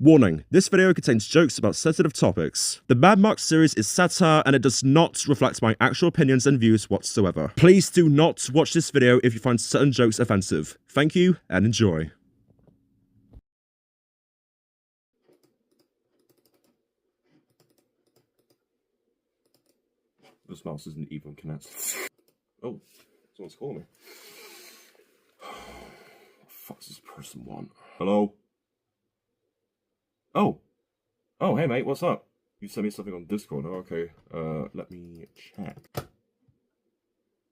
Warning, this video contains jokes about sensitive topics. The Mad Max series is satire and it does not reflect my actual opinions and views whatsoever. Please do not watch this video if you find certain jokes offensive. Thank you and enjoy. This mouse isn't even connected. Oh, someone's calling me. What the fuck does this person want? Hello? Oh, hey mate, what's up? You sent me something on Discord. Oh, okay. Let me check.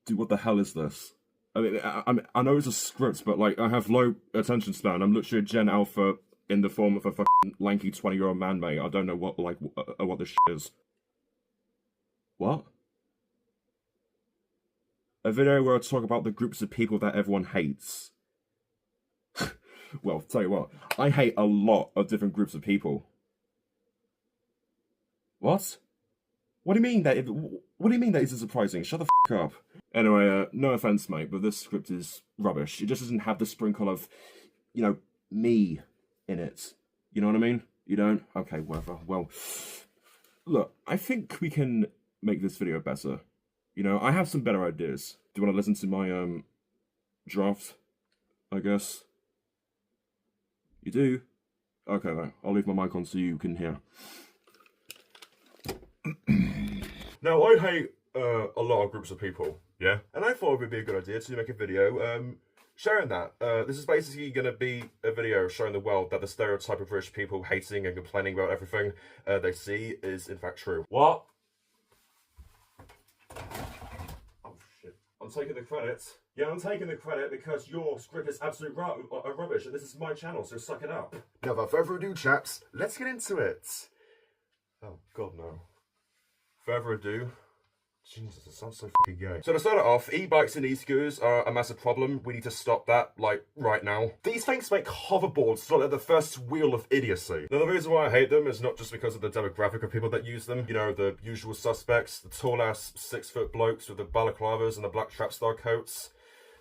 Dude, what the hell is this? I mean, I know it's a script, but like, I have low attention span. I'm literally a Gen Alpha in the form of a fucking lanky 20-year-old man, mate. I don't know what this shit is. What? A video where I talk about the groups of people that everyone hates. Well, tell you what, I hate a lot of different groups of people. What? What do you mean that? What do you mean that isn't surprising? Shut the f*** up. Anyway, no offense, mate, but this script is rubbish. It just doesn't have the sprinkle of, you know, me in it. You know what I mean? You don't? Okay, whatever. Well, look, I think we can make this video better. You know, I have some better ideas. Do you want to listen to my draft? I guess. You do? Okay, then. I'll leave my mic on so you can hear. Now, I hate a lot of groups of people, yeah? And I thought it would be a good idea to make a video sharing that. This is basically going to be a video showing the world that the stereotype of rich people hating and complaining about everything they see is in fact true. What? Oh, shit. I'm taking the credit. Yeah, I'm taking the credit because your script is absolute rubbish, and this is my channel, so suck it up. Now, without further ado, chaps, let's get into it. Oh, God, no. Further ado. Jesus, it sounds so fucking gay. So to start it off, e-bikes and e-scooters are a massive problem. We need to stop that, like, right now. These things make hoverboards sort of the first wheel of idiocy. Now, the reason why I hate them is not just because of the demographic of people that use them. You know, the usual suspects, the tall-ass 6-foot blokes with the balaclavas and the black trapstar coats.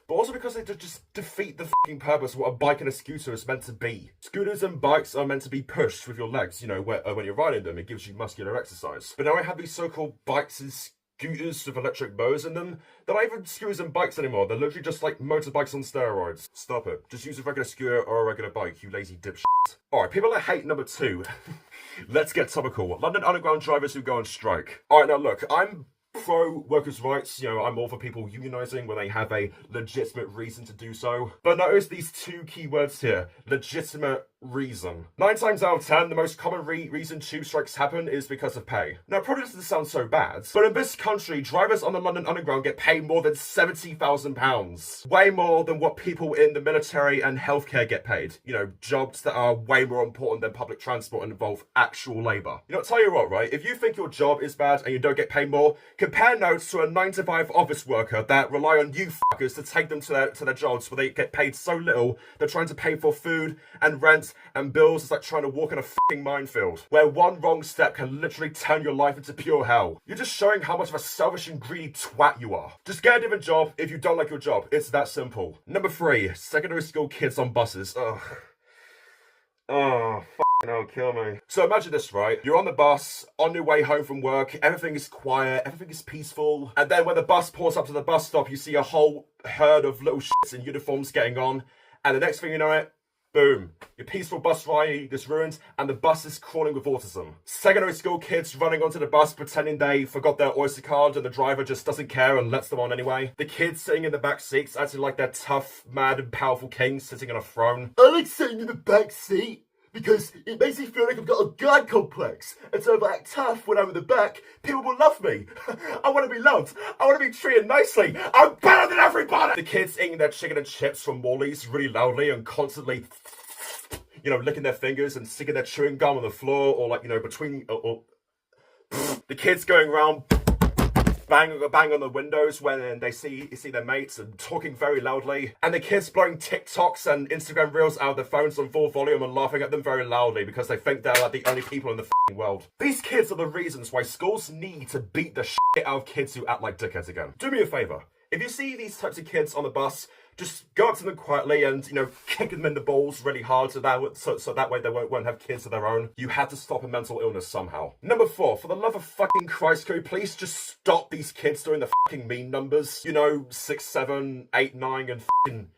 But also because they just defeat the fucking purpose of what a bike and a scooter is meant to be. Scooters and bikes are meant to be pushed with your legs, you know, when you're riding them. It gives you muscular exercise. But now I have these so-called bikes and scooters with electric motors in them. They're not even scooters and bikes anymore. They're literally just like motorbikes on steroids. Stop it. Just use a regular scooter or a regular bike, you lazy dipshit. Alright, people that hate number 2. Let's get topical. London Underground drivers who go on strike. Alright, now look, I'm pro workers' rights, you know, I'm all for people unionising when they have a legitimate reason to do so. But notice these 2 key words here. Legitimate reason. 9 times out of 10, the most common reason tube strikes happen is because of pay. Now, it probably doesn't sound so bad, but in this country, drivers on the London Underground get paid more than £70,000. Way more than what people in the military and healthcare get paid. You know, jobs that are way more important than public transport and involve actual labour. You know, tell you what, right? If you think your job is bad and you don't get paid more, compare notes to a 9-to-5 office worker that rely on you fuckers to take them to their jobs where they get paid so little, they're trying to pay for food and rent and bills. It's like trying to walk in a fucking minefield, where one wrong step can literally turn your life into pure hell. You're just showing how much of a selfish and greedy twat you are. Just get a different job if you don't like your job. It's that simple. Number 3, secondary school kids on buses. Ugh. Oh, no, kill me. So imagine this, right? You're on the bus, on your way home from work, everything is quiet, everything is peaceful, and then when the bus pulls up to the bus stop, you see a whole herd of little shits in uniforms getting on, and the next thing you know it, boom. Your peaceful bus ride is ruined, and the bus is crawling with autism. Secondary school kids running onto the bus pretending they forgot their Oyster card and the driver just doesn't care and lets them on anyway. The kids sitting in the back seats acting like they're tough, mad, and powerful kings sitting on a throne. I like sitting in the back seat because it makes me feel like I've got a god complex. And so if I act tough when I'm in the back, people will love me. I want to be loved. I want to be treated nicely. I'm better than everybody! The kids eating their chicken and chips from Morley's really loudly and constantly, you know, licking their fingers and sticking their chewing gum on the floor, or like, you know, between, the kids going around bang on the windows when they see their mates and talking very loudly, and the kids blowing TikToks and Instagram reels out of their phones on full volume and laughing at them very loudly because they think they're like the only people in the f***ing world. These kids are the reasons why schools need to beat the shit out of kids who act like dickheads again. Do me a favour. If you see these types of kids on the bus Just go up to them quietly and, you know, kick them in the balls really hard so that way they won't have kids of their own. You have to stop a mental illness somehow. Number 4, for the love of fucking Christ, could you please just stop these kids doing the fucking mean numbers? You know, 6, 7, 8, 9, and fucking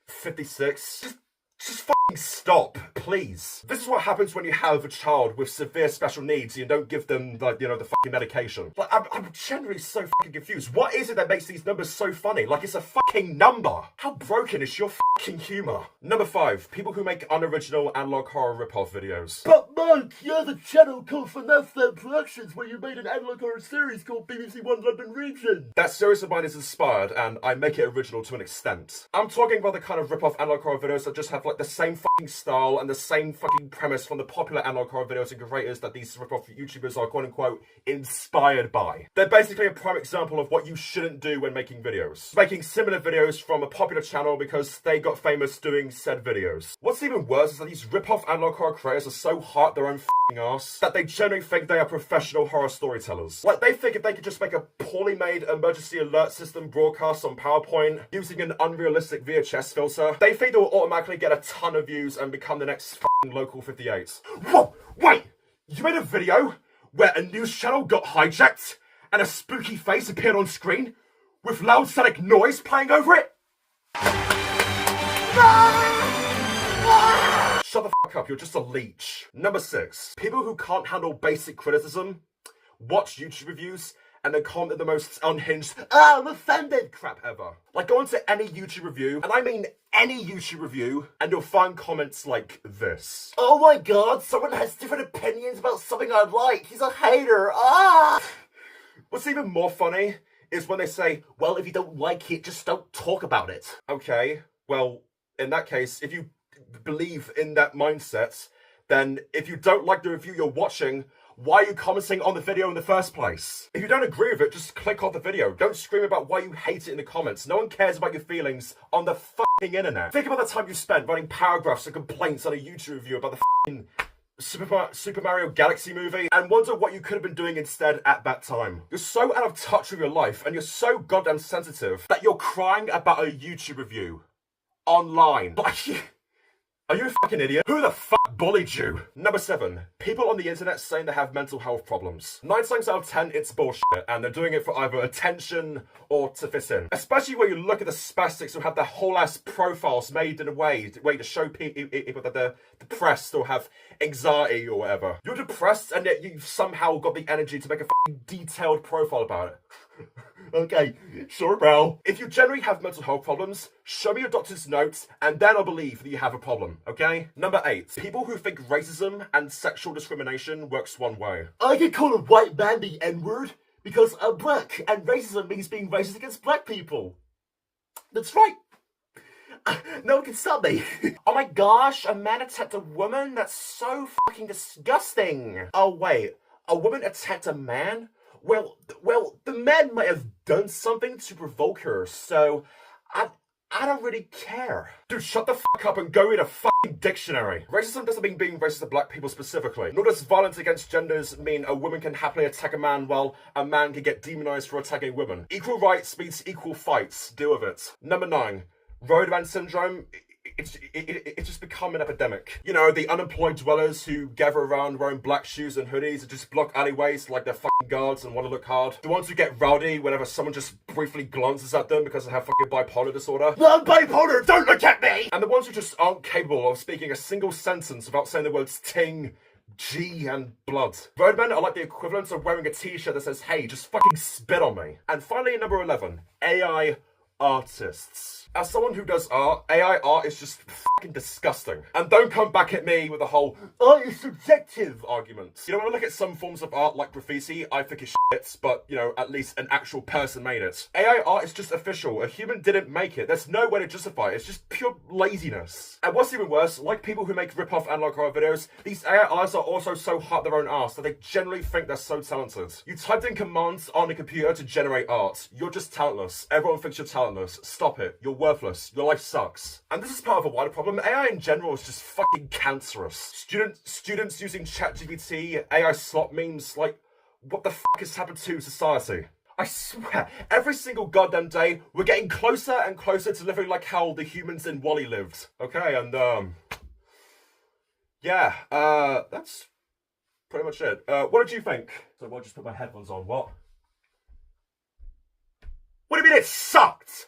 56. Just fucking stop, please. This is what happens when you have a child with severe special needs and you don't give them, like, you know, the fucking medication. Like, I'm generally so fucking confused. What is it that makes these numbers so funny? Like, it's a fucking number. How broken is your fucking humor? Number 5, people who make unoriginal analog horror ripoff videos. But Mike, you have a channel called Finesse Productions where you made an analog horror series called BBC One London Region. That series of mine is inspired and I make it original to an extent. I'm talking about the kind of ripoff analog horror videos that just have like the same fucking style and the same fucking premise from the popular analog horror videos and creators that these ripoff YouTubers are quote unquote inspired by. They're basically a prime example of what you shouldn't do when making videos. Making similar videos from a popular channel because they got famous doing said videos. What's even worse is that these ripoff analog horror creators are so hard their own fucking ass that they generally think they are professional horror storytellers. Like, they think if they could just make a poorly made emergency alert system broadcast on PowerPoint using an unrealistic VHS filter, they think they'll automatically get a ton of views and become the next fucking Local 58. Whoa, wait! You made a video where a news channel got hijacked and a spooky face appeared on screen with loud static noise playing over it? Shut the fuck up, you're just a leech. Number 6, people who can't handle basic criticism, watch YouTube reviews, and then comment the most unhinged, I'm offended crap ever. Like, go onto any YouTube review, and I mean any YouTube review, and you'll find comments like this. Oh my god, someone has different opinions about something I like. He's a hater. Ah! What's even more funny is when they say, well, if you don't like it, just don't talk about it. Okay, well, in that case, if you believe in that mindset, then if you don't like the review you're watching, why are you commenting on the video in the first place? If you don't agree with it, just click off the video. Don't scream about why you hate it in the comments. No one cares about your feelings on the fucking internet. Think about the time you spent writing paragraphs and complaints on a YouTube review about the fucking Super Mario Galaxy movie and wonder what you could have been doing instead at that time. You're so out of touch with your life and you're so goddamn sensitive that you're crying about a YouTube review online. Like, are you a fucking idiot? Who the fuck bullied you? Number 7, people on the internet saying they have mental health problems. 9 times out of 10, it's bullshit, and they're doing it for either attention or to fit in. Especially when you look at the spastics who have their whole ass profiles made in a way to show people that they're depressed or have anxiety or whatever. You're depressed, and yet you've somehow got the energy to make a fucking detailed profile about it. Okay, sure, bro. If you generally have mental health problems, show me your doctor's notes, and then I'll believe that you have a problem, okay? Number 8, people who think racism and sexual discrimination works one way. I can call a white man the N-word because I'm black, and racism means being racist against black people. That's right. No one can stop me. Oh my gosh, a man attacked a woman? That's so fucking disgusting. Oh wait, a woman attacked a man? Well, the man might have done something to provoke her, so I don't really care. Dude, shut the fuck up and go read a fucking dictionary. Racism doesn't mean being racist to black people specifically. Nor does violence against genders mean a woman can happily attack a man while a man can get demonized for attacking women. Equal rights means equal fights. Deal with it. Number 9, Roadman syndrome. It's just become an epidemic. You know, the unemployed dwellers who gather around wearing black shoes and hoodies and just block alleyways like they're fucking guards and want to look hard. The ones who get rowdy whenever someone just briefly glances at them because they have fucking bipolar disorder. I'm bipolar, don't look at me! And the ones who just aren't capable of speaking a single sentence without saying the words ting, G, and blood. Roadmen are like the equivalent of wearing a t-shirt that says, hey, just fucking spit on me. And finally, number 11, AI artists. As someone who does art, AI art is just fucking disgusting. And don't come back at me with the whole, art is subjective argument. You know, when I look at some forms of art like graffiti, I think it's shit, but, you know, at least an actual person made it. AI art is just official. A human didn't make it. There's no way to justify it. It's just pure laziness. And what's even worse, like people who make rip-off analog horror videos, these AI artists are also so hot their own ass that they generally think they're so talented. You typed in commands on a computer to generate art. You're just talentless. Everyone thinks you're talentless. Stop it. You're worthless. Your life sucks. And this is part of a wider problem. AI in general is just fucking cancerous. Students using ChatGPT, AI slot memes, like, what the fuck has happened to society? I swear, every single goddamn day, we're getting closer and closer to living like how the humans in Wall-E lived. Okay, and, yeah, that's pretty much it. What did you think? So I'll just put my headphones on, what? What do you mean it sucked?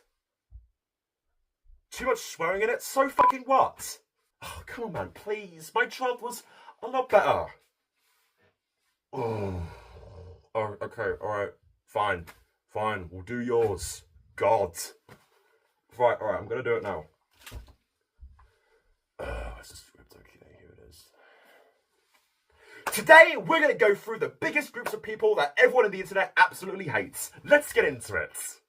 Too much swearing in it? So fucking what? Oh, come on, man, please. My child was a lot better. Oh, okay, alright. Fine. We'll do yours. God. Right, alright, I'm gonna do it now. Where's the script? Okay, here it is. Today, we're gonna go through the biggest groups of people that everyone on the internet absolutely hates. Let's get into it.